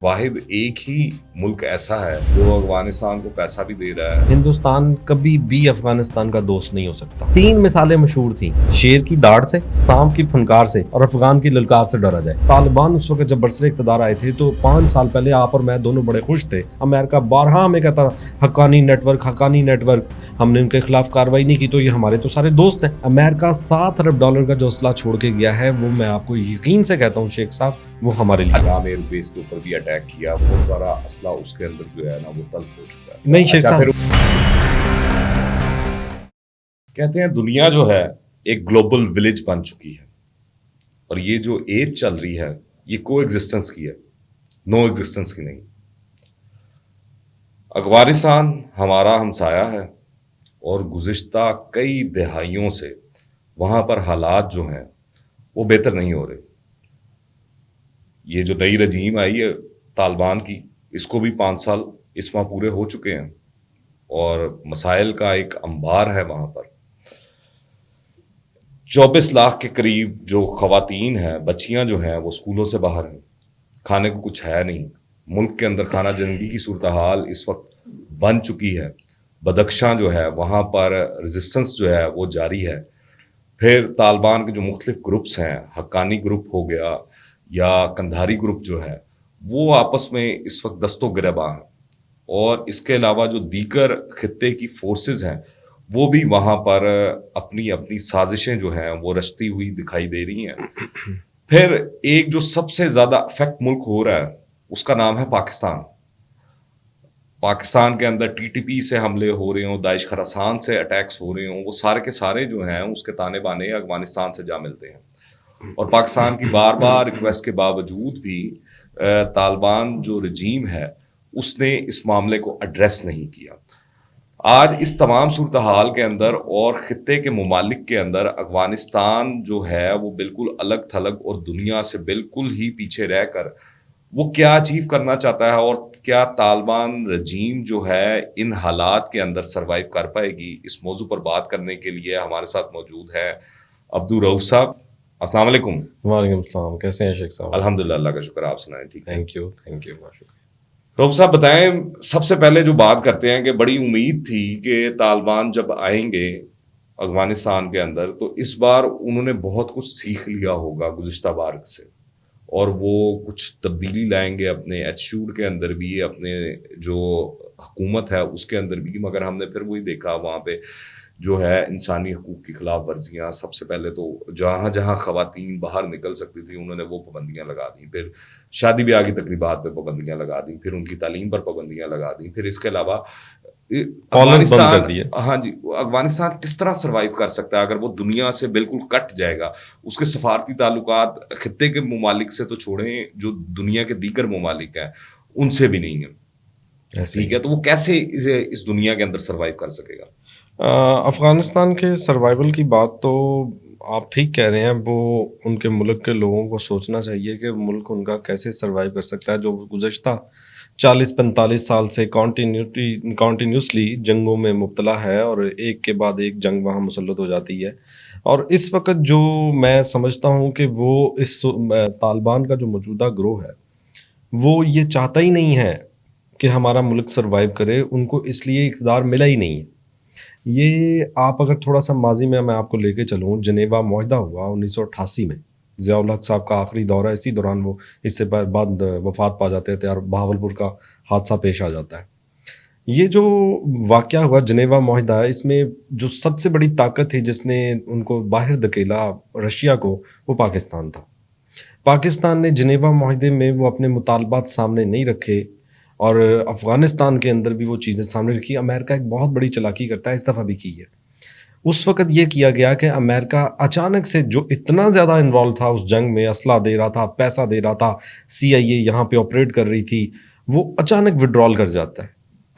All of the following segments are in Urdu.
واحد ایک ہی ملک ایسا ہے جو افغانستان کو پیسہ بھی دے رہا ہے۔ ہندوستان کبھی بھی افغانستان کا دوست نہیں ہو سکتا۔ 3 مثالیں مشہور تھیں، شیر کی داڑھ سے، سانپ کی پھنکار سے اور افغان کی للکار سے ڈرا جائے۔ طالبان اس وقت جب برسر اقتدار آئے تھے تو 5 سال پہلے آپ اور میں دونوں بڑے خوش تھے۔ امریکہ بارہا ہمیں کہتا حقانی نیٹ ورک، ہم نے ان کے خلاف کارروائی نہیں کی تو یہ ہمارے تو سارے دوست ہیں۔ امریکہ $7 ارب کا جو اسلحہ چھوڑ کے گیا ہے وہ میں آپ کو یقین سے کہتا ہوں شیخ صاحب وہ ہمارے لیے عوام ایئر بیس کے اوپر بھی اٹیک کیا، بہت سارا اسلحہ اس کے اندر جو ہے نا وہ تلف ہو چکا ہے۔ نہیں شیخ صاحب، کہتے ہیں دنیا جو ہے ایک گلوبل ولیج بن چکی ہے، اور یہ جو ایج چل رہی ہے یہ کو ایگزسٹنس کی ہے، نو ایگزسٹنس کی نہیں۔ افغانستان ہمارا ہمسایہ ہے اور گزشتہ کئی دہائیوں سے وہاں پر حالات جو ہیں وہ بہتر نہیں ہو رہے۔ یہ جو نئی رجیم آئی ہے طالبان کی، اس کو بھی 5 سال اس ماہ پورے ہو چکے ہیں اور مسائل کا ایک انبار ہے وہاں پر۔ 24 لاکھ کے قریب جو خواتین ہیں، بچیاں جو ہیں وہ اسکولوں سے باہر ہیں، کھانے کو کچھ ہے نہیں۔ ملک کے اندر خانہ جنگی کی صورتحال اس وقت بن چکی ہے۔ بدخشاں جو ہے وہاں پر ریزسٹنس جو ہے وہ جاری ہے۔ پھر طالبان کے جو مختلف گروپس ہیں، حقانی گروپ ہو گیا یا کندھاری گروپ جو ہے، وہ آپس میں اس وقت دست و گریباں ہیں، اور اس کے علاوہ جو دیگر خطے کی فورسز ہیں وہ بھی وہاں پر اپنی اپنی سازشیں جو ہیں وہ رچتی ہوئی دکھائی دے رہی ہیں۔ پھر ایک جو سب سے زیادہ افیکٹ ملک ہو رہا ہے اس کا نام ہے پاکستان۔ پاکستان کے اندر ٹی ٹی پی سے حملے ہو رہے ہوں، داعش خراسان سے اٹیکس ہو رہے ہوں، وہ سارے کے سارے جو ہیں اس کے تانے بانے افغانستان سے جا ملتے ہیں۔ اور پاکستان کی بار بار ریکویسٹ کے باوجود بھی طالبان جو رجیم ہے اس نے اس معاملے کو ایڈریس نہیں کیا۔ آج اس تمام صورتحال کے اندر اور خطے کے ممالک کے اندر افغانستان جو ہے وہ بالکل الگ تھلگ اور دنیا سے بالکل ہی پیچھے رہ کر وہ کیا اچیو کرنا چاہتا ہے، اور کیا طالبان رجیم جو ہے ان حالات کے اندر سروائیو کر پائے گی، اس موضوع پر بات کرنے کے لیے ہمارے ساتھ موجود ہے عبدالرؤف صاحب۔ السلام علیکم۔ وعلیکم السلام، کیسے ہیں شیخ صاحب؟ الحمدللہ، اللہ کا شکر، آپ سنائیں؟ ٹھیک ہے، تھینک یو بہت شکریہ۔ رؤف صاحب بتائیں، سب سے پہلے جو بات کرتے ہیں کہ بڑی امید تھی کہ طالبان جب آئیں گے افغانستان کے اندر تو اس بار انہوں نے بہت کچھ سیکھ لیا ہوگا گزشتہ بار سے، اور وہ کچھ تبدیلی لائیں گے اپنے ایٹیٹیوڈ کے اندر بھی، اپنے جو حکومت ہے اس کے اندر بھی، مگر ہم نے پھر وہی دیکھا وہاں پہ جو ہے انسانی حقوق کی خلاف ورزیاں۔ سب سے پہلے تو جہاں جہاں خواتین باہر نکل سکتی تھیں انہوں نے وہ پابندیاں لگا دیں، پھر شادی بیاہ کی تقریبات پہ پابندیاں لگا دیں، پھر ان کی تعلیم پر پابندیاں لگا دیں، پھر اس کے علاوہ افغانستان، ہاں جی، افغانستان کس طرح سروائیو کر سکتا ہے اگر وہ دنیا سے بالکل کٹ جائے گا؟ اس کے سفارتی تعلقات خطے کے ممالک سے تو چھوڑیں، جو دنیا کے دیگر ممالک ہیں ان سے بھی نہیں ہیں، ٹھیک ہے؟ تو وہ کیسے اس دنیا کے اندر سروائیو کر سکے گا؟ افغانستان کے سروائیول کی بات تو آپ ٹھیک کہہ رہے ہیں، وہ ان کے ملک کے لوگوں کو سوچنا چاہیے کہ ملک ان کا کیسے سروائیو کر سکتا ہے جو گزشتہ 40-45 سال سے کانٹینیوسلی جنگوں میں مبتلا ہے، اور ایک کے بعد ایک جنگ وہاں مسلط ہو جاتی ہے۔ اور اس وقت جو میں سمجھتا ہوں کہ وہ اس طالبان کا جو موجودہ گروہ ہے وہ یہ چاہتا ہی نہیں ہے کہ ہمارا ملک سروائیو کرے، ان کو اس لیے اقتدار ملا ہی نہیں ہے۔ یہ آپ اگر تھوڑا سا ماضی میں آپ کو لے کے چلوں، جنیوا معاہدہ ہوا 1988 میں، ضیاء الحق صاحب کا آخری دورہ، اسی دوران وہ اس سے بعد وفات پا جاتے تھے اور بہاولپور کا حادثہ پیش آ جاتا ہے۔ یہ جو واقعہ ہوا جنیوا معاہدہ، اس میں جو سب سے بڑی طاقت تھی جس نے ان کو باہر دھکیلا رشیا کو، وہ پاکستان تھا۔ پاکستان نے جنیوا معاہدے میں وہ اپنے مطالبات سامنے نہیں رکھے، اور افغانستان کے اندر بھی وہ چیزیں سامنے رکھی۔ امریکہ ایک بہت بڑی چالاکی کرتا ہے، اس دفعہ بھی کی ہے۔ اس وقت یہ کیا گیا کہ امریکہ اچانک سے جو اتنا زیادہ انوالو تھا اس جنگ میں، اسلحہ دے رہا تھا، پیسہ دے رہا تھا، CIA یہاں پہ آپریٹ کر رہی تھی، وہ اچانک وڈرال کر جاتا ہے۔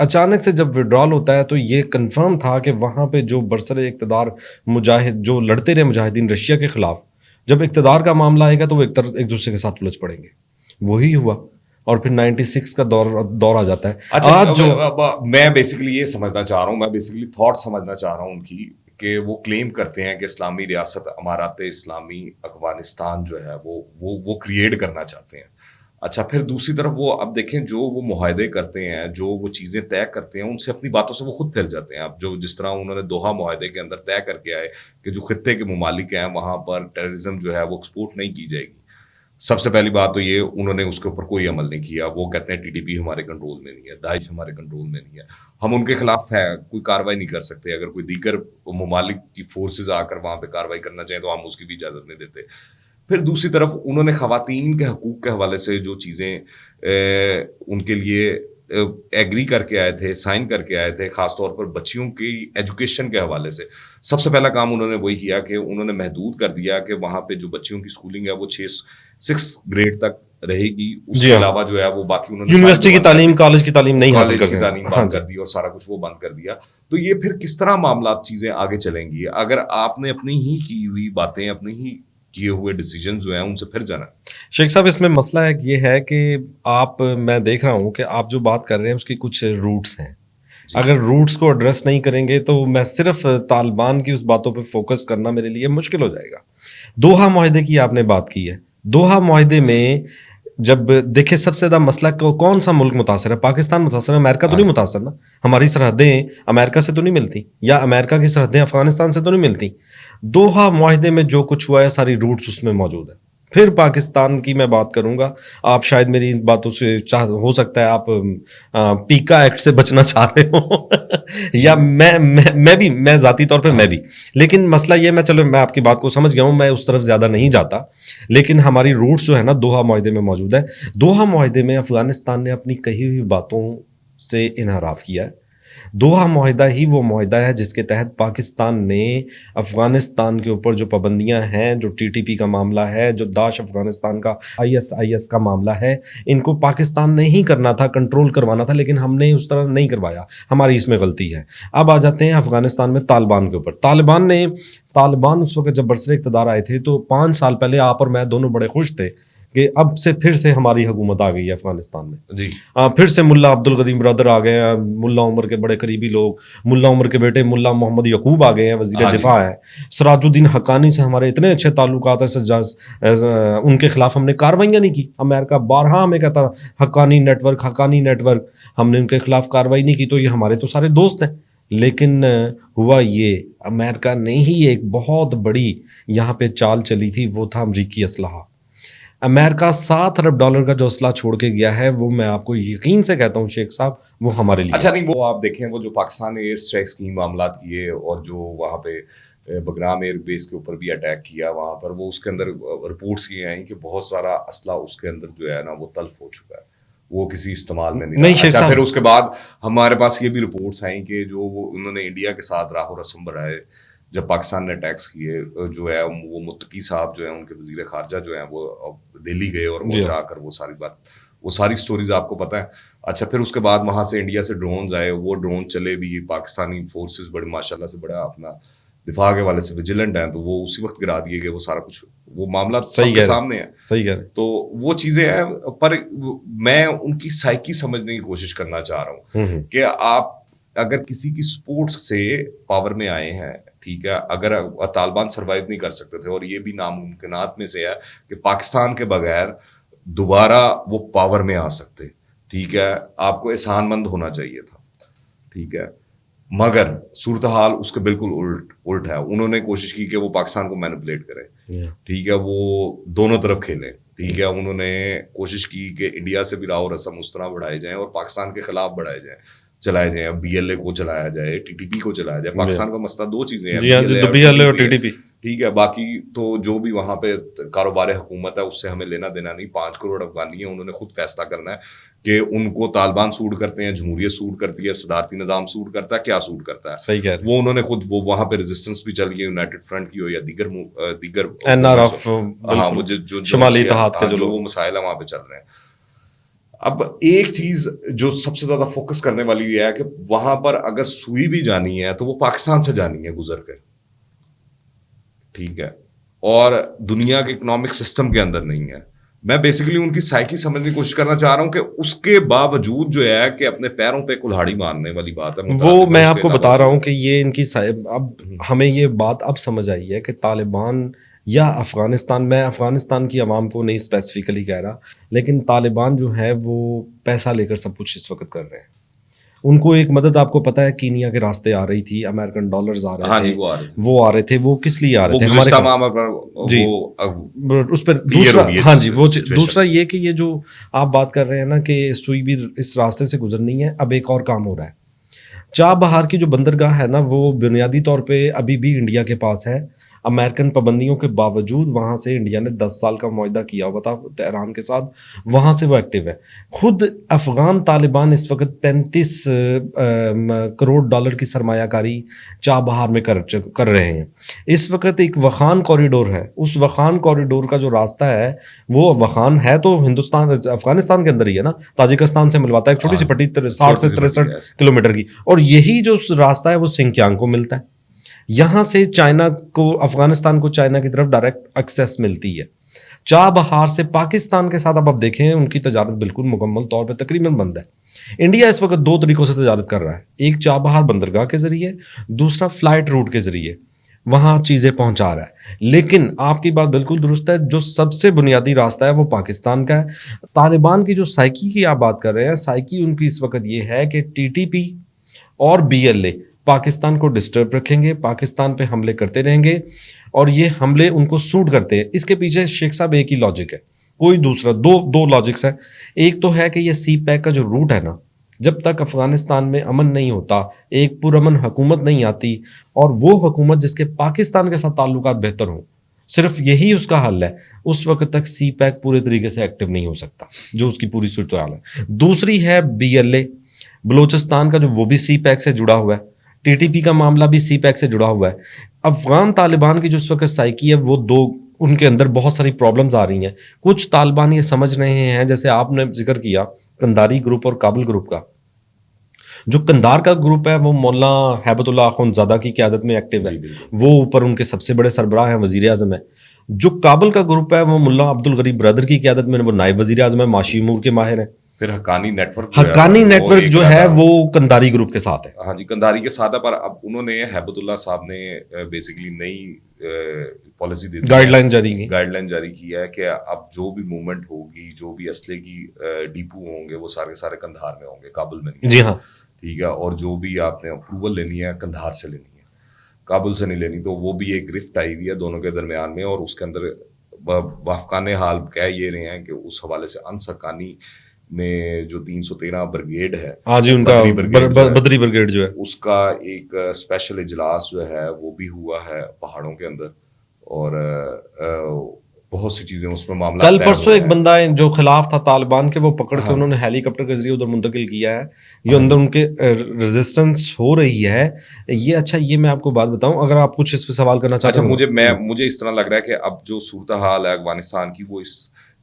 اچانک سے جب وڈرال ہوتا ہے تو یہ کنفرم تھا کہ وہاں پہ جو برسر اقتدار مجاہد جو لڑتے رہے مجاہدین رشیا کے خلاف، جب اقتدار کا معاملہ آئے گا تو وہ ایک دوسرے کے ساتھ الجھ پڑیں گے۔ وہی ہوا، اور پھر 96 کا دور آ جاتا ہے۔ اچھا، میں بیسیکلی یہ سمجھنا چاہ رہا ہوں، میں بیسیکلی تھاٹ سمجھنا چاہ رہا ہوں ان کی، کہ وہ کلیم کرتے ہیں کہ اسلامی ریاست امارات اسلامی افغانستان جو ہے وہ کریٹ کرنا چاہتے ہیں۔ اچھا پھر دوسری طرف وہ اب دیکھیں جو وہ معاہدے کرتے ہیں, جو وہ چیزیں طے کرتے ہیں, ان سے اپنی باتوں سے وہ خود پھر جاتے ہیں. اب جو جس طرح انہوں نے دوحہ معاہدے کے اندر طے کر کے آئے کہ جو خطے کے ممالک ہیں وہاں پر ٹیررزم جو ہے وہ ایکسپورٹ نہیں کی جائے گی. سب سے پہلی بات تو یہ انہوں نے اس کے اوپر کوئی عمل نہیں کیا. وہ کہتے ہیں ٹی ٹی پی ہمارے کنٹرول میں نہیں ہے, داعش ہمارے کنٹرول میں نہیں ہے, ہم ان کے خلاف ہے کوئی کاروائی نہیں کر سکتے. اگر کوئی دیگر ممالک کی فورسز آ کر وہاں پہ کاروائی کرنا چاہیں تو ہم اس کی بھی اجازت نہیں دیتے. پھر دوسری طرف انہوں نے خواتین کے حقوق کے حوالے سے جو چیزیں ان کے لیے ایگری کر کے آئے تھے, سائن کر کے آئے تھے, خاص طور پر بچیوں کی ایجوکیشن کے حوالے سے, سب سے پہلا کام انہوں نے وہی کیا کہ انہوں نے محدود کر دیا کہ وہاں پہ جو بچیوں کی اسکولنگ ہے وہ 6 گریڈ تک رہے گی. اس کے علاوہ جو ہے وہ باقی انہوں نے یونیورسٹی کی تعلیم, کالج کی تعلیم نہیں حاصل کر سکتے, تعلیم بند کر دی اور سارا کچھ وہ بند کر دیا. تو یہ پھر کس طرح معاملات چیزیں آگے چلیں گی اگر آپ نے اپنی ہی کی ہوئی باتیں, اپنی ہی کیے ہوئے ڈیسیجن جو ہیں ان سے پھر جانا. شیخ صاحب اس میں مسئلہ ایک یہ ہے کہ آپ, میں دیکھ رہا ہوں کہ آپ جو بات کر رہے ہیں اس کی کچھ روٹس ہیں. اگر روٹس کو ایڈریس نہیں کریں گے تو میں صرف طالبان کی اس باتوں پہ فوکس کرنا میرے لیے مشکل ہو جائے گا. دوحہ معاہدے کی آپ نے بات کی ہے. دوحہ معاہدے میں جب دیکھیں سب سے زیادہ مسئلہ کون سا ملک متاثر ہے؟ پاکستان متاثر ہے, امریکہ تو نہیں متاثر نا. ہماری سرحدیں امریکہ سے تو نہیں ملتی, یا امریکہ کی سرحدیں افغانستان سے تو نہیں ملتی. دوحہ معاہدے میں جو کچھ ہوا ہے ساری روٹس اس میں موجود ہے. پھر پاکستان کی میں بات کروں گا, آپ شاید میری ان باتوں سے ہو سکتا ہے آپ پیکا ایکٹ سے بچنا چاہ رہے ہو یا میں ذاتی طور پہ میں بھی, لیکن مسئلہ یہ, میں آپ کی بات کو سمجھ گیا ہوں, میں اس طرف زیادہ نہیں جاتا. لیکن ہماری روٹس جو ہے نا دوحہ معاہدے میں موجود ہے. دوحہ معاہدے میں افغانستان نے اپنی کہی ہوئی باتوں سے انحراف کیا ہے. دوحہ معاہدہ ہی وہ معاہدہ ہے جس کے تحت پاکستان نے افغانستان کے اوپر جو پابندیاں ہیں, جو ٹی ٹی پی کا معاملہ ہے, جو داعش افغانستان کا ISIS کا معاملہ ہے, ان کو پاکستان نے ہی کرنا تھا, کنٹرول کروانا تھا, لیکن ہم نے اس طرح نہیں کروایا. ہماری اس میں غلطی ہے. اب آ جاتے ہیں افغانستان میں طالبان کے اوپر. طالبان اس وقت جب برسر اقتدار آئے تھے تو 5 سال پہلے آپ اور میں دونوں بڑے خوش تھے کہ اب سے پھر سے ہماری حکومت آ گئی ہے افغانستان میں. جی پھر سے ملا عبدالقدیم برادر آ گئے ہیں, ملا عمر کے بڑے قریبی لوگ, ملا عمر کے بیٹے ملا محمد یعقوب آ گئے ہیں, وزیر دفاع ہیں. سراج الدین حقانی سے ہمارے اتنے اچھے تعلقات ہیں, ان کے خلاف ہم نے کارروائیاں نہیں کی. امریکہ بارہا ہمیں کہتا حقانی نیٹ ورک, ہم نے ان کے خلاف کارروائی نہیں کی. تو یہ ہمارے تو سارے دوست ہیں. لیکن ہوا یہ, امریکہ نے ہی ایک بہت بڑی یہاں پہ چال چلی تھی, وہ تھا امریکی اسلحہ. امریکہ $7 ارب کا جو اسلحہ چھوڑ کے گیا ہے, وہ میں آپ کو یقین سے کہتا ہوں شیخ صاحب, وہ ہمارے لیے. اچھا نہیں, وہ آپ دیکھیں وہ جو پاکستان نے ایئر اسٹرائک اسکیم معاملات کیے اور جو وہاں پہ بگرام ایئر بیس کے اوپر بھی اٹیک کیا وہاں پر, وہ اس کے اندر رپورٹس یہ آئیں کہ بہت سارا اسلحہ اس کے اندر جو ہے نا وہ تلف ہو چکا ہے, وہ کسی استعمال میں نہیں. اچھا پھر اس کے بعد ہمارے پاس یہ بھی رپورٹس آئیں کہ جو وہ انہوں نے انڈیا کے ساتھ راہ و رسم بڑھائے جب پاکستان نے اٹیکس کیے, جو ہے وہ متقی صاحب جو ہیں ان کے وزیر خارجہ جو ہیں وہ دہلی گئے اور وہ جا کر وہ ساری سٹوریز آپ کو پتہ ہے. اچھا پھر اس کے بعد وہاں سے انڈیا سے ڈرونز آئے, وہ ڈرون چلے بھی, پاکستانی فورسز بڑے ماشاءاللہ سے بڑا اپنا دفاع کے والے سے وجیلنٹ ہیں, تو وہ اسی وقت گرا دیے گئے. وہ سارا کچھ وہ معاملہ سب کے سامنے ہے. صحیح کہہ رہے. تو وہ چیزیں ہیں, پر میں ان کی سائیکی سمجھنے کی کوشش کرنا چاہ رہا ہوں کہ آپ اگر کسی کی سپورٹس سے پاور میں آئے ہیں, ٹھیک ہے, اگر طالبان سروائیو نہیں کر سکتے تھے, اور یہ بھی ناممکنات میں سے ہے کہ پاکستان کے بغیر دوبارہ وہ پاور میں آ سکتے, ٹھیک ہے, آپ کو احسان مند ہونا چاہیے تھا, ٹھیک ہے, مگر صورتحال اس کے بالکل الٹ ہے. انہوں نے کوشش کی کہ وہ پاکستان کو مینپولیٹ کرے, ٹھیک ہے, وہ دونوں طرف کھیلیں, ٹھیک ہے. انہوں نے کوشش کی کہ انڈیا سے بھی راہ و رسم اس طرح بڑھائے جائیں اور پاکستان کے خلاف بڑھائے جائیں, چلائے جائیں, BLA کو چلایا جائے, TTP کو چلایا جائے. پاکستان کا مسئلہ 2 چیزیں ہیں, BLA اور TTP, ٹھیک ہے. باقی تو جو بھی وہاں پہ کاروبار حکومت ہے اس سے ہمیں لینا دینا نہیں. 5 کروڑ افغانی ہیں, انہوں نے خود فیصلہ کرنا ہے کہ ان کو طالبان سوٹ کرتے ہیں, جمہوریت سوٹ کرتی ہے, صدارتی نظام سوٹ کرتا ہے, کیا سوٹ کرتا ہے. صحیح کہہ رہے. وہ انہوں نے خود وہ وہاں پہ ریزسٹنس بھی چل گئی, یونائٹڈ فرنٹ کی ہو یا دیگر ہاں جو شمالی اتحاد کے جو وہ مسائل ہیں وہاں پہ چل رہے ہیں. اب ایک چیز جو سب سے زیادہ فوکس کرنے والی یہ ہے کہ وہاں پر اگر سوئی بھی جانی ہے تو وہ پاکستان سے جانی ہے گزر کر, ٹھیک ہے, اور دنیا کے اکنامک سسٹم کے اندر نہیں ہے. میں بیسیکلی ان کی سائیکی سمجھنے کی کوشش کرنا چاہ رہا ہوں کہ اس کے باوجود جو ہے کہ اپنے پیروں پہ کلہاڑی مارنے والی بات ہے, وہ میں آپ کو بتا رہا ہوں کہ یہ ان کی اب ہمیں یہ بات اب سمجھ آئی ہے کہ طالبان یا افغانستان، میں افغانستان کی عوام کو نہیں اسپیسیفکلی کہہ رہا، لیکن طالبان جو ہے وہ پیسہ لے کر سب کچھ اس وقت کر رہے ہیں. ان کو ایک مدد آپ کو پتہ ہے کینیا کے راستے آ رہی تھی، امریکن ڈالرز آ رہے تھے، وہ آ رہے تھے. وہ کس لیے آ رہے تھے؟ ہمارے جی اس پر دوسرا، ہاں جی وہ دوسرا یہ کہ یہ جو آپ بات کر رہے ہیں نا کہ سوئی بھی اس راستے سے گزرنی ہے، اب ایک اور کام ہو رہا ہے. چاہ بہار کی جو بندرگاہ ہے نا وہ بنیادی طور پہ ابھی بھی انڈیا کے پاس ہے. امریکن پابندیوں کے باوجود وہاں سے انڈیا نے 10 سال کا معاہدہ کیا ہوا تھا تہران کے ساتھ، وہاں سے وہ ایکٹیو ہے. خود افغان طالبان اس وقت 35 کروڑ ڈالر کی سرمایہ کاری چاہ بہار میں کر رہے ہیں. اس وقت ایک وخان کوریڈور ہے، اس وخان کوریڈور کا جو راستہ ہے وہ وخان ہے تو ہندوستان افغانستان کے اندر ہی ہے نا، تاجکستان سے ملواتا ہے، ایک چھوٹی سی پٹی 60 سے 63 کلومیٹر کی، اور یہی جو راستہ ہے وہ سنکیانگ کو ملتا ہے. یہاں سے چائنا کو، افغانستان کو چائنا کی طرف ڈائریکٹ ایکسیس ملتی ہے. چاہ بہار سے پاکستان کے ساتھ اب آپ دیکھیں ان کی تجارت بالکل مکمل طور پہ تقریباً بند ہے. انڈیا اس وقت 2 طریقوں سے تجارت کر رہا ہے، ایک چاہ بہار بندرگاہ کے ذریعے، دوسرا فلائٹ روٹ کے ذریعے وہاں چیزیں پہنچا رہا ہے. لیکن آپ کی بات بالکل درست ہے، جو سب سے بنیادی راستہ ہے وہ پاکستان کا ہے. طالبان کی جو سائیکی کی آپ بات کر رہے ہیں، سائیکی ان کی اس وقت یہ ہے کہ ٹی ٹی پی اور بی ایل اے پاکستان کو ڈسٹرب رکھیں گے، پاکستان پہ حملے کرتے رہیں گے، اور یہ حملے ان کو سوٹ کرتے ہیں. اس کے پیچھے شیخ صاحب ایک ہی لاجک ہے، کوئی دوسرا دو لاجکس ہیں. ایک تو ہے کہ یہ سی پیک کا جو روٹ ہے نا، جب تک افغانستان میں امن نہیں ہوتا، ایک پرامن حکومت نہیں آتی، اور وہ حکومت جس کے پاکستان کے ساتھ تعلقات بہتر ہوں، صرف یہی اس کا حل ہے، اس وقت تک سی پیک پورے طریقے سے ایکٹیو نہیں ہو سکتا، جو اس کی پوری صورتحال ہے. دوسری ہے بی ایل اے بلوچستان کا، جو وہ بھی سی پیک سے جڑا ہوا ہے. ٹی ٹی پی کا معاملہ بھی سی پیک سے جڑا ہوا ہے. افغان طالبان کی جو اس وقت سائیکی ہے وہ ان کے اندر بہت ساری پرابلمز آ رہی ہیں. کچھ طالبان یہ سمجھ رہے ہیں، جیسے آپ نے ذکر کیا قنداری گروپ اور کابل گروپ کا. جو قندار کا گروپ ہے وہ مولانا ہیبت اللہ اخونزادہ کی قیادت میں ایکٹیو ہے، وہ اوپر ان کے سب سے بڑے سربراہ ہیں، وزیر اعظم ہے. جو کابل کا گروپ ہے وہ ملا عبد الغریب برادر کی قیادت میں، وہ نائب وزیر اعظم ہے، معاشی امور کے ماہر ہیں. پھر حقانی نیٹ ورک جو ہے وہ قنداری گروپ کے ساتھ ہے. ہاں جی، قنداری کے ساتھ ہے، پر اب انہوں نے ہیبت اللہ صاحب نے بیسیکلی نئی پالیسی دی، گائیڈ لائن جاری کی ہے کہ اب جو بھی موومنٹ ہوگی، جو بھی اسلحے کی ڈیپو ہوں گے، وہ سارے قندھار میں ہوں گے، کابل میں نہیں. جی ہاں ٹھیک ہے. اور جو بھی آپ نے اپروول لینی ہے قندھار سے لینی ہے، کابل سے نہیں لینی. تو وہ بھی ایک رفٹ آئی ہوئی ہے دونوں کے درمیان میں، اور اس کے اندر وافقان حال کہہ یہ رہے ہیں کہ اس حوالے سے انسکانی میں جو 313 بریگیڈ ہے، ہاں جی، ان کا بدری بریگیڈ جو ہے، اس کا ایک اسپیشل اجلاس جو ہے وہ بھی ہوا ہے پہاڑوں کے اندر، اور بہت سی چیزیں اس میں معاملہ. کل پرسوں ایک بندہ جو خلاف تھا طالبان کے، وہ پکڑ کے انہوں نے ہیلی کاپٹر کے ذریعے ادھر منتقل کیا ہے. یہ اندر ان کے ریزسٹنس ہو رہی ہے یہ. اچھا یہ میں آپ کو بات بتاؤں، اگر آپ کچھ اس پہ سوال کرنا چاہتے ہیں. اچھا مجھے اس طرح لگ رہا ہے کہ اب جو صورتحال ہے افغانستان کی وہ اس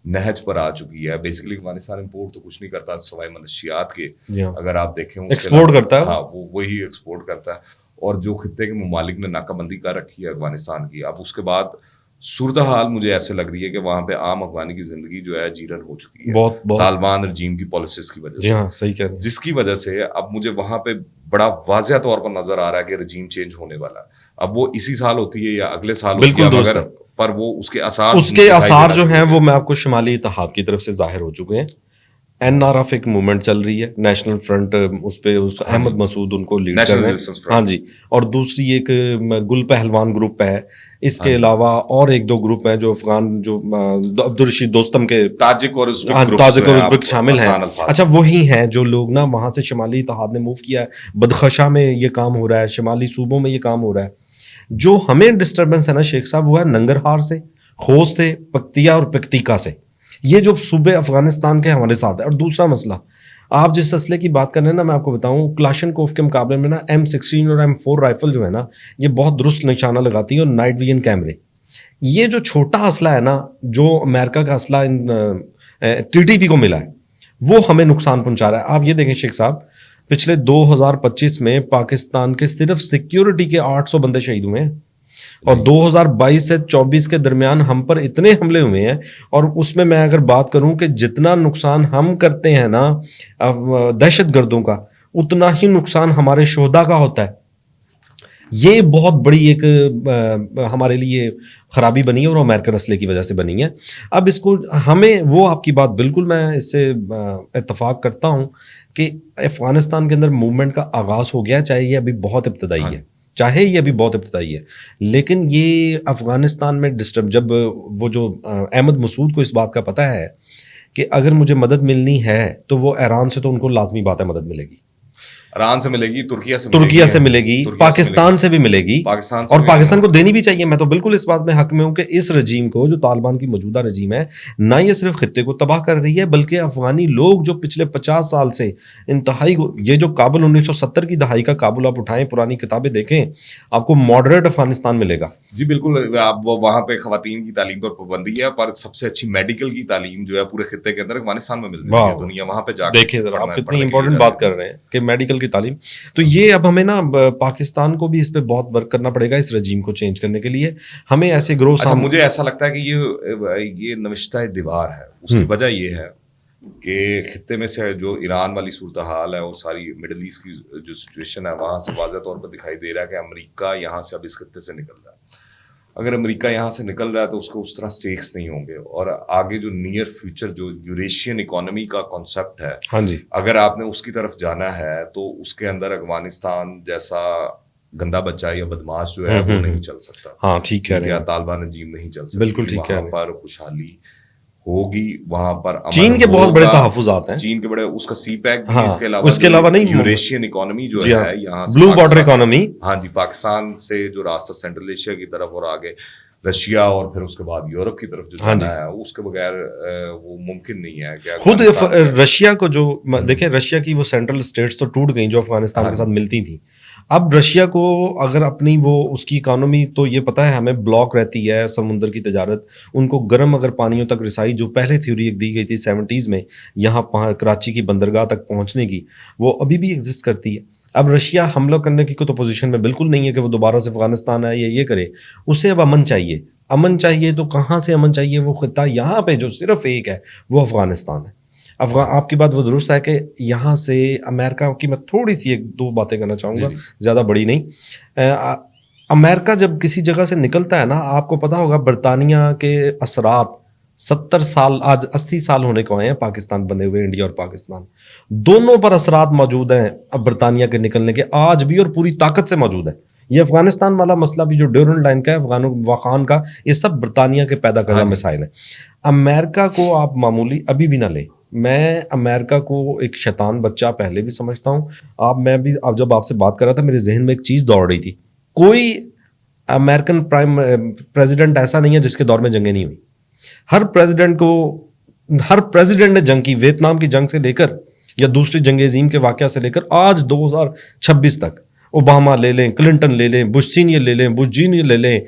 نہج پر آ چکی ہے. بیسیکلی افغانستان امپورٹ تو کچھ نہیں کرتا سوائے منشیات کے، اگر آپ دیکھیں ایکسپورٹ کرتا ہے. ہاں وہی ایکسپورٹ کرتا ہے. اور جو خطے کے ممالک نے ناکہ بندی کر رکھی ہے افغانستان کی، اب اس کے بعد صورتحال مجھے ایسے لگ رہی ہے کہ وہاں پہ عام افغانی کی زندگی جو ہے جیرن ہو چکی ہے طالبان رجیم کی پالیسیز کی وجہ سے. ہاں صحیح کہہ رہے ہیں. جس کی وجہ سے اب مجھے وہاں پہ بڑا واضح طور پر نظر آ رہا ہے کہ رجیم چینج ہونے والا ہے. اب وہ اسی سال ہوتی ہے یا اگلے سال ہوتی ہے، مگر پر وہ اس کے آثار جو ہیں وہ میں آپ کو شمالی اتحاد کی طرف سے ظاہر ہو چکے ہیں. این آر ایف ایک موومنٹ چل رہی ہے، نیشنل فرنٹ، اس پہ احمد مسعود ان کو لیڈ کر رہے ہیں. ہاں جی. اور دوسری ایک گل پہلوان گروپ ہے. اس کے علاوہ اور ایک دو گروپ ہیں جو افغان، جو عبدالرشید دوستم کے تاجک اور ازبک شامل ہیں. اچھا وہی ہیں جو لوگ نا وہاں سے شمالی اتحاد نے موو کیا ہے. بدخشاں میں یہ کام ہو رہا ہے، شمالی صوبوں میں یہ کام ہو رہا ہے. جو ہمیں ڈسٹربنس ہے نا شیخ صاحب، وہ ہے ننگرہار سے، خوست سے، پکتیا اور پکتیکا سے. یہ جو صوبے افغانستان کے ہمارے ساتھ ہے. اور دوسرا مسئلہ، آپ جس اسلحے کی بات کر رہے ہیں نا، میں آپ کو بتاؤں کلاشن کوف کے مقابلے میں نا M16 اور M4 رائفل جو ہے نا، یہ بہت درست نشانہ لگاتی ہیں، اور نائٹ ویژن کیمرے. یہ جو چھوٹا اسلحہ ہے نا، جو امریکہ کا اسلحہ ٹی ٹی پی کو ملا ہے، وہ ہمیں نقصان پہنچا رہا ہے. آپ یہ دیکھیں شیخ صاحب، پچھلے 2025 میں پاکستان کے صرف سیکیورٹی کے 800 بندے شہید ہوئے ہیں، اور 2022 سے 24 کے درمیان ہم پر اتنے حملے ہوئے ہیں. اور اس میں اگر بات کروں کہ جتنا نقصان ہم کرتے ہیں نا دہشت گردوں کا، اتنا ہی نقصان ہمارے شہداء کا ہوتا ہے. یہ بہت بڑی ایک ہمارے لیے خرابی بنی ہے اور امریکن اسلحے کی وجہ سے بنی ہے. اب اس کو ہمیں وہ آپ کی بات بالکل میں اس سے اتفاق کرتا ہوں کہ افغانستان کے اندر موومنٹ کا آغاز ہو گیا, چاہے یہ ابھی بہت ابتدائی ہے, چاہے یہ ابھی بہت ابتدائی ہے, لیکن یہ افغانستان میں ڈسٹرب جب وہ جو احمد مسعود کو اس بات کا پتہ ہے کہ اگر مجھے مدد ملنی ہے تو وہ ایران سے تو ان کو لازمی بات ہے مدد ملے گی, ایران سے ملے گی, ترکیہ سے ملے گی, پاکستان سے بھی ملے گی, اور پاکستان کو دینی بھی چاہیے. میں تو بالکل اس بات میں حق میں ہوں کہ اس رجیم کو, جو طالبان کی موجودہ رجیم ہے, نہ یہ صرف خطے کو تباہ کر رہی ہے بلکہ افغانی لوگ جو پچھلے 50 سال سے انتہائی, یہ جو کابل 1970 کی دہائی کا کابل آپ اٹھائیں, پرانی کتابیں دیکھیں, آپ کو ماڈریٹ افغانستان ملے گا. جی بالکل, آپ وہاں پہ خواتین کی تعلیم پر پابندی ہے, پر سب سے اچھی میڈیکل کی تعلیم جو ہے پورے خطے کے اندر افغانستان میں ملتی ہے. دنیا وہاں پہ جا کے دیکھیں ذرا آپ کتنی امپورٹنٹ بات کر رہے ہیں کہ میڈیکل کی تعلیم. تو یہ اب ہمیں نا پاکستان کو بھی اس پہ بہت ورک کرنا پڑے گا اس رجیم کو چینج کرنے کے لیے. ہمیں ایسے گروہ مجھے ایسا لگتا ہے کہ یہ نوشتہ دیوار ہے. اس کی وجہ یہ ہے کہ خطے میں سے جو ایران والی صورتحال ہے اور ساری مڈل ایسٹ کی جو سچویشن ہے, وہاں سے واضح طور پر دکھائی دے رہا ہے کہ امریکہ یہاں سے اب اس خطے سے نکل رہا ہے. اگر امریکہ یہاں سے نکل رہا ہے تو اس کو اس طرح سٹیکس نہیں ہوں گے, اور آگے جو نیئر فیوچر جو یوریشین اکانومی کا کانسیپٹ ہے, ہاں جی, اگر آپ نے اس کی طرف جانا ہے تو اس کے اندر افغانستان جیسا گندا بچہ یا بدماش جو ہے وہ نہیں چل سکتا. ہاں ٹھیک کہہ رہے ہیں, طالبان رجیم نہیں چل سکتا. بالکل ٹھیک کہہ رہے ہیں. وہاں پر خوشحالی ہوگی, وہاں پر چین کے بہت بڑے تحفظات ہیں, چین کے بڑے, اس کا سی پیک, اس کے علاوہ نہیں, یوریشین اکانومی جو ہے یہاں سے بلو واٹر اکانومی, ہاں جی, پاکستان سے جو راستہ سینٹرل ایشیا کی طرف اور آگے رشیا اور پھر اس کے بعد یورپ کی طرف جو جانا ہے, اس کے بغیر وہ ممکن نہیں ہے کہ خود رشیا کو جو دیکھیں, رشیا کی وہ سینٹرل اسٹیٹس تو ٹوٹ گئیں جو افغانستان کے ساتھ ملتی تھیں. اب رشیا کو اگر اپنی وہ اس کی اکانومی, تو یہ پتہ ہے ہمیں بلاک رہتی ہے سمندر کی تجارت, ان کو گرم اگر پانیوں تک رسائی جو پہلے تھیوری ایک دی گئی تھی 70s میں یہاں کراچی کی بندرگاہ تک پہنچنے کی, وہ ابھی بھی ایگزسٹ کرتی ہے. اب رشیا حملہ کرنے کی تو پوزیشن میں بالکل نہیں ہے کہ وہ دوبارہ سے افغانستان آئے یا یہ کرے. اسے اب امن چاہیے. امن چاہیے تو کہاں سے امن چاہیے؟ وہ خطہ یہاں پہ جو صرف ایک ہے وہ افغانستان ہے. آپ کی بات وہ درست ہے کہ یہاں سے امریکہ کی, میں تھوڑی سی ایک دو باتیں کرنا چاہوں گا, زیادہ بڑی نہیں. امریکہ جب کسی جگہ سے نکلتا ہے نا, آپ کو پتا ہوگا برطانیہ کے اثرات 70 سال, آج 80 سال ہونے کو آئے ہیں پاکستان بنے ہوئے, انڈیا اور پاکستان دونوں پر اثرات موجود ہیں اب برطانیہ کے نکلنے کے, آج بھی اور پوری طاقت سے موجود ہے. یہ افغانستان والا مسئلہ بھی جو ڈیورنڈ لائن کا ہے, افغان کا, یہ سب برطانیہ کے پیدا کردہ مسائل ہیں. امریکہ کو آپ معمولی ابھی بھی نہ لیں. میں امریکہ کو ایک شیطان بچہ پہلے بھی سمجھتا ہوں. میں بھی اب جب آپ سے بات کر رہا تھا میرے ذہن میں ایک چیز دوڑ رہی تھی, کوئی امریکن پریزیڈنٹ ایسا نہیں ہے جس کے دور میں جنگیں نہیں ہوئی. ہر پریزیڈنٹ نے جنگ کی, ویتنام کی جنگ سے لے کر یا دوسری جنگ عظیم کے واقعہ سے لے کر آج 2026 تک. اوباما لے لیں, کلنٹن لے لیں, بش سینئر لے لیں, بش جونیئر لے لیں,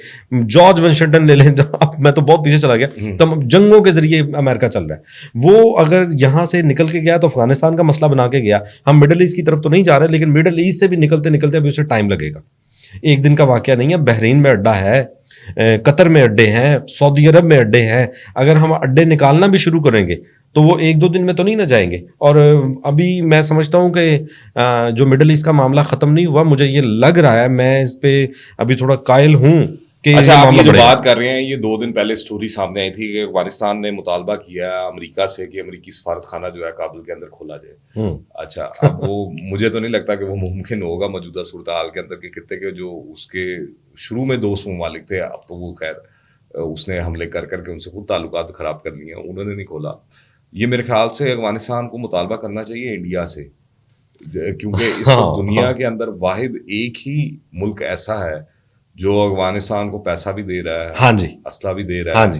جارج واشنگٹن لے لیں, میں تو بہت پیچھے چلا گیا, تم جنگوں کے ذریعے امریکہ چل رہا ہے. وہ اگر یہاں سے نکل کے گیا تو افغانستان کا مسئلہ بنا کے گیا. ہم مڈل ایسٹ کی طرف تو نہیں جا رہے, لیکن مڈل ایسٹ سے بھی نکلتے نکلتے ابھی اسے ٹائم لگے گا. ایک دن کا واقعہ نہیں ہے. بحرین میں اڈا ہے, قطر میں اڈے ہیں, سعودی عرب میں اڈے ہیں. اگر ہم اڈے نکالنا بھی شروع کریں گے تو وہ 1-2 دن میں تو نہیں نہ جائیں گے. اور ابھی میں سمجھتا ہوں کہ جو مڈل ایسٹ کا معاملہ ختم نہیں ہوا, مجھے یہ لگ رہا ہے, میں اس پہ ابھی تھوڑا قائل ہوں کہ اچھا آپ یہ جو بات کر رہے ہیں, یہ 2 دن پہلے سٹوری سامنے آئی تھی کہ افغانستان نے مطالبہ کیا ہے امریکہ سے کہ امریکی سفارت خانہ جو ہے کابل کے اندر کھولا جائے. اچھا اب وہ مجھے تو نہیں لگتا کہ وہ ممکن ہوگا موجودہ صورتحال کے اندر, کہ خطے کے جو اس کے شروع میں دوست ممالک تھے, اب تو وہ خیر اس نے حملے کر کے ان سے خود تعلقات خراب کر لیے, انہوں نے نہیں کھولا. یہ میرے خیال سے افغانستان کو مطالبہ کرنا چاہیے انڈیا سے, کیونکہ اس وقت دنیا کے اندر واحد ایک ہی ملک ایسا ہے جو افغانستان کو پیسہ بھی دے رہا ہے, ہاں جی, اسلحہ بھی دے رہا ہے,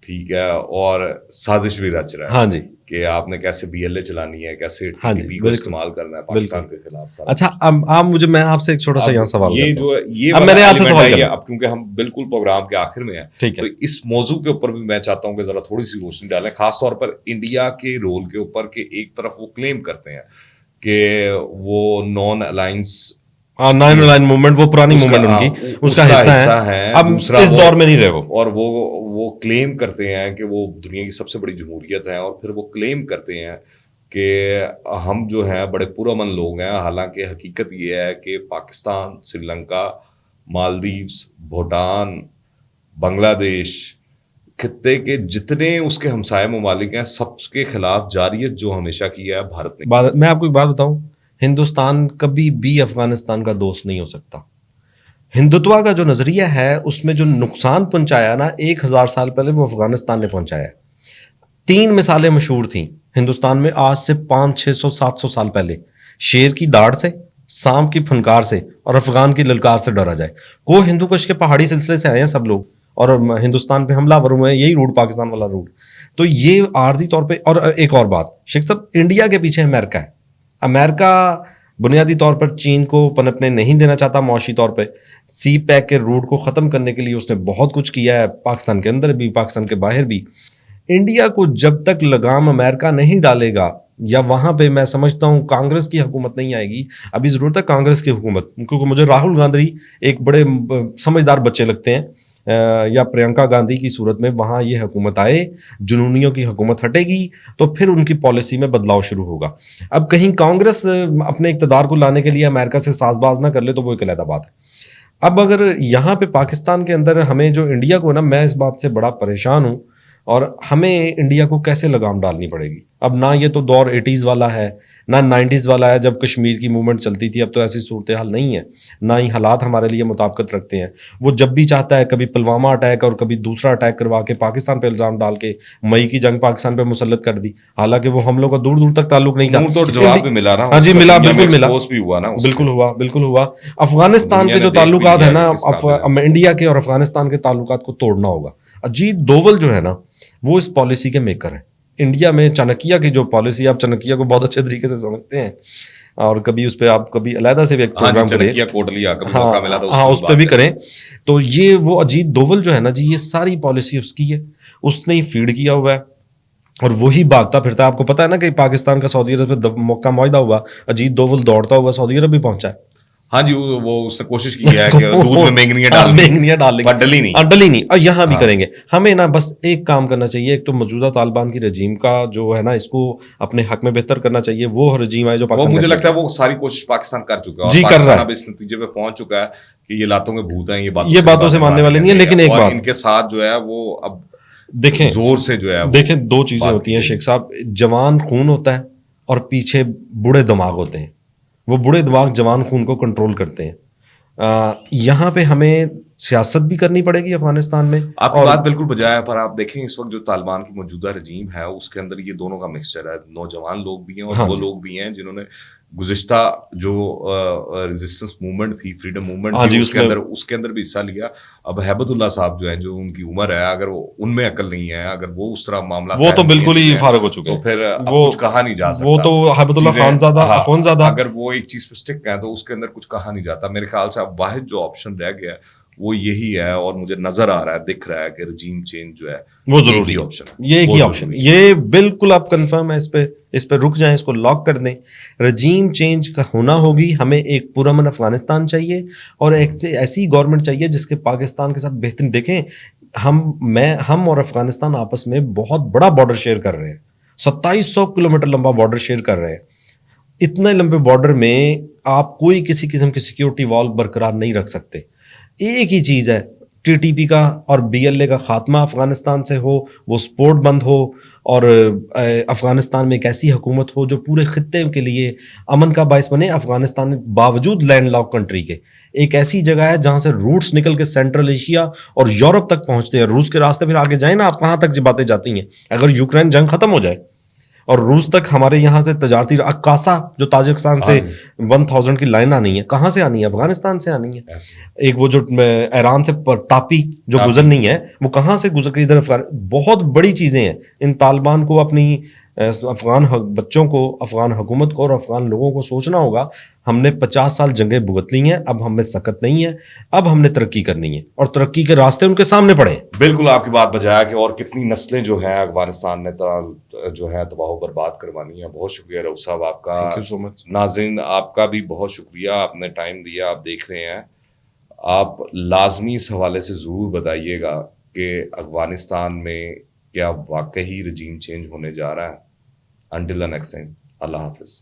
ٹھیک ہے, اور سازش بھی رچ رہا ہے, ہاں جی, کہ آپ نے کیسے BLA چلانی ہے, کیسے TTP کو استعمال کرنا ہے پاکستان کے خلاف. اچھا اب میں آپ سے ایک چھوٹا سا یہاں سوال یہ جو یہ اب میرے آپ سے سوال ہے, اب کیونکہ ہم بالکل پروگرام کے آخر میں ہیں, تو اس موضوع کے اوپر بھی میں چاہتا ہوں کہ ذرا تھوڑی سی روشنی ڈالیں, خاص طور پر انڈیا کے رول کے اوپر, کہ ایک طرف وہ کلیم کرتے ہیں کہ وہ نان الائنس موومنٹ, وہ پرانی موومنٹ ان کی, اس کا حصہ ہے, اب اس دور میں نہیں رہے وہ, اور وہ کلیم کرتے ہیں کہ وہ دنیا کی سب سے بڑی جمہوریت ہے, اور پھر وہ کلیم کرتے ہیں کہ ہم جو ہیں بڑے پرامن لوگ ہیں. حالانکہ حقیقت یہ ہے کہ پاکستان, سری لنکا مالدیوز، بھوٹان، بنگلہ دیش، خطے کے جتنے اس کے ہمسائے ممالک ہیں سب کے خلاف جاریت جو ہمیشہ کیا ہے بھارت نے. میں آپ کو ایک بات بتاؤں، ہندوستان کبھی بھی افغانستان کا دوست نہیں ہو سکتا. ہندوتوا کا جو نظریہ ہے اس میں جو نقصان پہنچایا نا 1000 سال پہلے وہ افغانستان نے پہنچایا. 3 مثالیں مشہور تھیں ہندوستان میں آج سے 500-600-700 سال پہلے: شیر کی داڑھ سے، سانپ کی پھنکار سے، اور افغان کی للکار سے ڈرا جائے. کو ہندو کش کے پہاڑی سلسلے سے آئے ہیں سب لوگ اور ہندوستان پہ حملہ ور ہوئے ہیں، یہی روٹ پاکستان والا روٹ. تو یہ عارضی طور پہ. اور ایک اور بات شیخ صاحب، انڈیا کے پیچھے امریکہ ہے. امریکہ بنیادی طور پر چین کو پنپنے نہیں دینا چاہتا معاشی طور پہ. سی پیک کے روٹ کو ختم کرنے کے لیے اس نے بہت کچھ کیا ہے، پاکستان کے اندر بھی پاکستان کے باہر بھی. انڈیا کو جب تک لگام امریکہ نہیں ڈالے گا یا وہاں پہ میں سمجھتا ہوں کانگریس کی حکومت نہیں آئے گی. ابھی ضرورت ہے کانگریس کی حکومت، کیونکہ مجھے راہل گاندھی ایک بڑے سمجھدار بچے لگتے ہیں، یا پرینکا گاندھی کی صورت میں وہاں یہ حکومت آئے، جنونیوں کی حکومت ہٹے گی تو پھر ان کی پالیسی میں بدلاؤ شروع ہوگا. اب کہیں کانگریس اپنے اقتدار کو لانے کے لیے امریکہ سے ساز باز نہ کر لے تو وہ ایک علیحدہ بات ہے. اب اگر یہاں پہ پاکستان کے اندر ہمیں جو انڈیا کو نا، میں اس بات سے بڑا پریشان ہوں، اور ہمیں انڈیا کو کیسے لگام ڈالنی پڑے گی. اب نہ یہ تو دور 80s والا ہے نہ 90s والا ہے جب کشمیر کی موومنٹ چلتی تھی. اب تو ایسی صورتحال نہیں ہے، نہ ہی حالات ہمارے لیے مطابقت رکھتے ہیں. وہ جب بھی چاہتا ہے کبھی پلوامہ اٹیک اور کبھی دوسرا اٹیک کروا کے پاکستان پہ الزام ڈال کے مئی کی جنگ پاکستان پہ مسلط کر دی، حالانکہ وہ حملوں کا دور دور تک تعلق نہیں تھا. منہ توڑ جواب بھی ملا نا. ہاں جی ملا، بالکل ملا، بھی ہوا نا. بالکل ہوا، بالکل ہوا. افغانستان کے جو تعلقات ہیں نا، انڈیا کے اور افغانستان کے تعلقات کو توڑنا ہوگا. اجیت دوول جو ہے نا وہ اس پالیسی کے میکر ہیں. انڈیا میں چانکیہ کی جو پالیسی، آپ چانکیہ کو بہت اچھے طریقے سے سمجھتے ہیں اور کبھی اس پہ آپ کبھی علیحدہ سے بھی ایک پروگرام کریں، ہاں اس پہ بھی کریں. تو یہ وہ اجیت دوول جو ہے نا جی، یہ ساری پالیسی اس کی ہے، اس نے ہی فیڈ کیا ہوا ہے اور وہی بھاگتا پھرتا ہے. آپ کو پتا ہے نا کہ پاکستان کا سعودی عرب پہ موقع معاہدہ ہوا، اجیت دوول دوڑتا ہوا سعودی عرب بھی پہنچا ہے. ہاں جی، وہ اس نے کوشش کی ہے کہ دودھ میں مینگنیاں ڈالیں گے، ڈلی نہیں. اور یہاں بھی کریں گے. ہمیں نا بس ایک کام کرنا چاہیے، ایک تو موجودہ طالبان کی رجیم کا جو ہے نا اس کو اپنے حق میں بہتر کرنا چاہیے. وہ رجیم ہے جو پاکستان، مجھے لگتا ہے وہ ساری کوشش پاکستان کر چکا ہے جی، کر رہا ہے. اب اس نتیجے پہ پہنچ چکا ہے کہ یہ لاتوں کے بھوت ہیں، یہ باتوں سے ماننے والے نہیں ہیں. لیکن ایک بات ان کے ساتھ جو ہے وہ اب دیکھیں زور سے جو ہے، دیکھیں 2 چیزیں ہوتی ہیں شیخ صاحب. جوان خون ہوتا ہے اور پیچھے بوڑھے دماغ ہوتے ہیں. وہ بوڑھے دماغ جوان خون کو کنٹرول کرتے ہیں. یہاں پہ ہمیں سیاست بھی کرنی پڑے گی افغانستان میں. آپ کی بات بالکل بجائے، پر آپ دیکھیں اس وقت جو طالبان کی موجودہ رجیم ہے اس کے اندر یہ دونوں کا مکسچر ہے. نوجوان لوگ بھی ہیں اور وہ لوگ بھی ہیں جنہوں نے گزشتہ جو ریزسٹنس موومنٹ تھی، فریڈم موومنٹ تھی، اس کے اندر بھی حصہ لیا. اب ہیبت اللہ صاحب جو ہیں، جو ان کی عمر ہے، اگر وہ ان میں عقل نہیں ہے، اگر وہ اس طرح معاملہ، وہ تو بالکل ہی فارغ ہو چکے تو پھر کچھ کہا نہیں جا سکتا. وہ تو ہیبت اللہ خانزادہ اگر وہ ایک چیز پہ اسٹک ہے تو اس کے اندر کچھ کہا نہیں جاتا. میرے خیال سے اب واحد جو آپشن رہ گیا ہے وہ یہی ہے، اور مجھے نظر آ رہا ہے، دکھ رہا ہے کہ رجیم چینج جو ہے وہ ضروری آپشن ہے. یہ ایک ہی آپشن، یہ بالکل آپ کنفرم ہے، اس پہ رک جائیں، اس کو لاک کر دیں. رجیم چینج کا ہونا ہوگی. ہمیں ایک پرامن افغانستان چاہیے اور ایسی گورنمنٹ چاہیے جس کے پاکستان کے ساتھ بہترین. دیکھیں ہم اور افغانستان آپس میں بہت بڑا بارڈر شیئر کر رہے ہیں، 2700 کلومیٹر لمبا بارڈر شیئر کر رہے ہیں. اتنے لمبے بارڈر میں آپ کوئی کسی قسم کی سیکیورٹی وال برقرار نہیں رکھ سکتے. ایک ہی چیز ہے، ٹی ٹی پی کا اور BLA کا خاتمہ افغانستان سے ہو، وہ سپورٹ بند ہو اور افغانستان میں ایک ایسی حکومت ہو جو پورے خطے کے لیے امن کا باعث بنے. افغانستان باوجود لینڈ لاک کنٹری کے ایک ایسی جگہ ہے جہاں سے روٹس نکل کے سینٹرل ایشیا اور یورپ تک پہنچتے ہیں. روس کے راستے پھر آگے جائیں نا آپ، کہاں تک باتیں جاتی ہیں. اگر یوکرین جنگ ختم ہو جائے اور روس تک ہمارے یہاں سے تجارتی اکاسا جو تاجکستان سے 1000 کی لائن آنی ہے، کہاں سے آنی ہے؟ افغانستان سے آنی ہے. ایک وہ جو ایران سے تاپی جو گزرنی ہے وہ کہاں سے گزر کے ادھر بہت بڑی چیزیں ہیں. ان طالبان کو، اپنی افغان بچوں کو، افغان حکومت کو اور افغان لوگوں کو سوچنا ہوگا. ہم نے 50 سال جنگیں بھگت لی ہیں، اب ہم میں سکت نہیں ہے، اب ہم نے ترقی کرنی ہے اور ترقی کے راستے ان کے سامنے پڑے ہیں. بالکل آپ کی بات بجایا کہ اور کتنی نسلیں جو ہیں افغانستان نے جو ہے تباہ و برباد کروانی ہے. بہت شکریہ رؤف صاحب آپ کا. تھینک یو سو مچ. ناظرین آپ کا بھی بہت شکریہ، آپ نے ٹائم دیا، آپ دیکھ رہے ہیں. آپ لازمی اس حوالے سے ضرور بتائیے گا کہ افغانستان میں کیا واقعی رجیم چینج ہونے جا رہا ہے. انٹل دی نیکسٹ ٹائم، اللہ حافظ.